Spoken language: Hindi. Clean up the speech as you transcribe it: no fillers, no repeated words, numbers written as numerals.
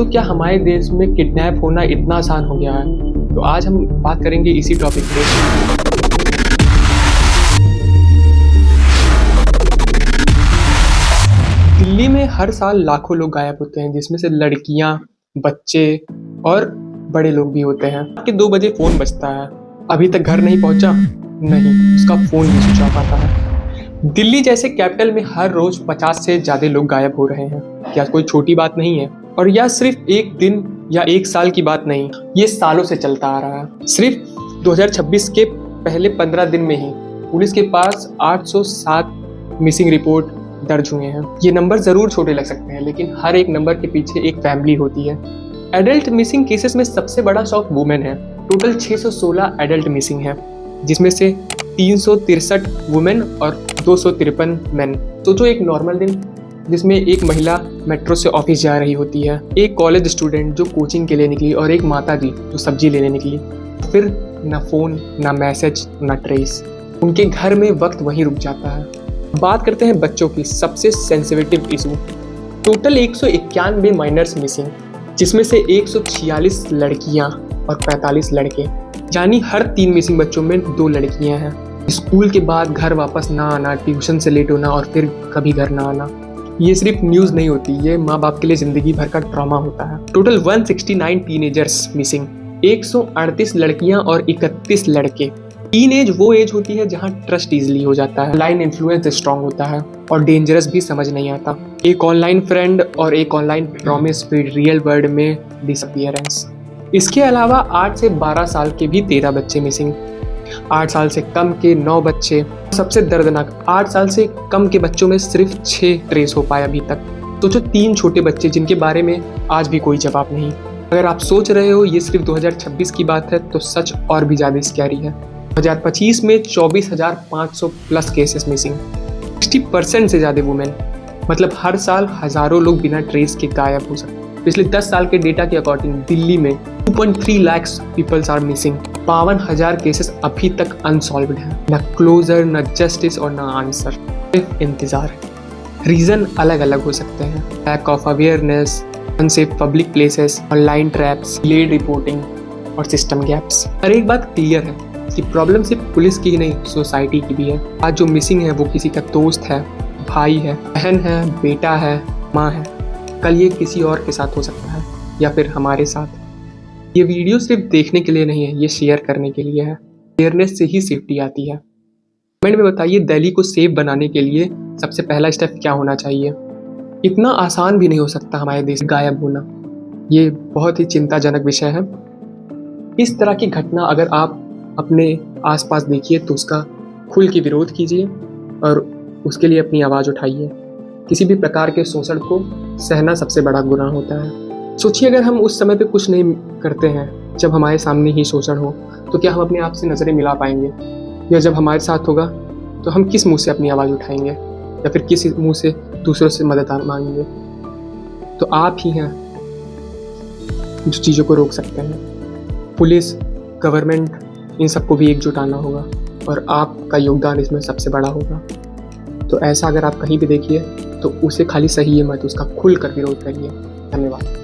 दोस्तों, क्या हमारे देश में किडनैप होना इतना आसान हो गया है? तो आज हम बात करेंगे इसी टॉपिक पे। दिल्ली में हर साल लाखों लोग गायब होते हैं, जिसमें से लड़कियां, बच्चे और बड़े लोग भी होते हैं। रात के 2 बजे फोन बजता है, अभी तक घर नहीं पहुंचा, नहीं, उसका फोन नहीं स्विच ऑफ आता है। दिल्ली जैसे कैपिटल में हर रोज 50 से ज्यादा लोग गायब हो रहे हैं। क्या कोई छोटी बात नहीं है? और यह सिर्फ एक दिन या एक साल की बात नहीं, ये सालों से चलता आ रहा है। सिर्फ 2026 के पहले 15 दिन में ही पुलिस के पास 807 मिसिंग रिपोर्ट दर्ज हुए हैं। ये नंबर जरूर छोटे लग सकते हैं, लेकिन हर एक नंबर के पीछे एक फैमिली होती है। एडल्ट मिसिंग केसेस में सबसे बड़ा शौक वुमेन है। टोटल 616 एडल्ट मिसिंग है, जिसमें से 363 वुमेन और 253 मेन। सोचो, एक नॉर्मल दिन जिसमें एक महिला मेट्रो से ऑफिस जा रही होती है, एक कॉलेज स्टूडेंट जो कोचिंग के लिए निकली, और एक माताजी जो सब्जी लेने निकली। फिर ना फोन, ना मैसेज, ना ट्रेस। उनके घर में वक्त वहीं रुक जाता है। बात करते हैं बच्चों की, सबसे sensitive issue. Total 191 minors missing, जिसमें से 146 लड़कियां और 45 लड़के, यानी हर 3 मिसिंग बच्चों में 2 लड़कियां हैं। स्कूल के बाद घर वापस ना आना, ट्यूशन से लेट होना और फिर कभी घर ना आना। ये सिर्फ न्यूज़ नहीं होती, ये माँ बाप के लिए ज़िंदगी भर का ट्रॉमा होता है। टोटल 169 टीनेजर्स मिसिंग, 138 लड़कियां और 31 लड़के। टीन एज वो एज होती है जहाँ ट्रस्ट इजीली हो जाता है, ऑनलाइन इन्फ्लुएंस स्ट्रांग होता है और डेंजरस भी समझ नहीं आता। एक ऑनलाइन फ्रेंड और एक ऑनलाइन प्रॉमिस फिर रियल वर्ल्ड में डिसअपियरेंस। इसके अलावा 8 से 12 साल के भी 13 बच्चे मिसिंग, 8 साल से कम के 9 बच्चे। सबसे दर्दनाक, 8 साल से कम के बच्चों में सिर्फ 6 ट्रेस हो पाए अभी तक। तो जो 3 छोटे बच्चे जिनके बारे में आज भी कोई जवाब नहीं। अगर आप सोच रहे हो ये सिर्फ 2026 की बात है, तो सच और भी ज़्यादा स्कैरी है। 2025 में 24,500 प्लस केसेस मिसिंग, 60% से ज़्यादा वुमेन। मतलब हर साल हज़ारों लोग बिना ट्रेस के गायब हो सकते हैं। पिछले 10 साल के डेटा के अकॉर्डिंग दिल्ली में 2.3 lakh peoples are missing. 52,000 cases अभी तक अनसॉल्व्ड हैं। न क्लोजर, न जस्टिस और न आंसर, सिर्फ इंतजार। रीज़न अलग अलग हो सकते हैं, lack of awareness, unsafe public places, online traps, late reporting और सिस्टम गैप्स। हर एक बात क्लियर है कि प्रॉब्लम सिर्फ पुलिस की ही नहीं, सोसाइटी की भी है। आज जो मिसिंग है वो किसी का दोस्त है, भाई है, बहन है, बेटा है, माँ है। कल ये किसी और के साथ हो सकता है, या फिर हमारे साथ। ये वीडियो सिर्फ देखने के लिए नहीं है, ये शेयर करने के लिए है। अवेयरनेस से ही सेफ्टी आती है। कमेंट में बताइए, दिल्ली को सेफ बनाने के लिए सबसे पहला स्टेप क्या होना चाहिए? इतना आसान भी नहीं हो सकता हमारे देश गायब होना। ये बहुत ही चिंताजनक विषय है। इस तरह की घटना अगर आप अपने आसपास देखिए तो उसका खुल के विरोध कीजिए और उसके लिए अपनी आवाज़ उठाइए। किसी भी प्रकार के शोषण को सहना सबसे बड़ा गुनाह होता है। सोचिए, अगर हम उस समय पे कुछ नहीं करते हैं जब हमारे सामने ही शोषण हो, तो क्या हम अपने आप से नज़रें मिला पाएंगे? या जब हमारे साथ होगा तो हम किस मुंह से अपनी आवाज़ उठाएंगे, या फिर किस मुंह से दूसरों से मदद मांगेंगे? तो आप ही हैं जो चीज़ों को रोक सकते हैं। पुलिस, गवर्नमेंट, इन सबको भी एकजुट आना होगा और आपका योगदान इसमें सबसे बड़ा होगा। तो ऐसा अगर आप कहीं भी देखिए तो उसे खाली सही मत, उसका खुल कर विरोध करिए। धन्यवाद।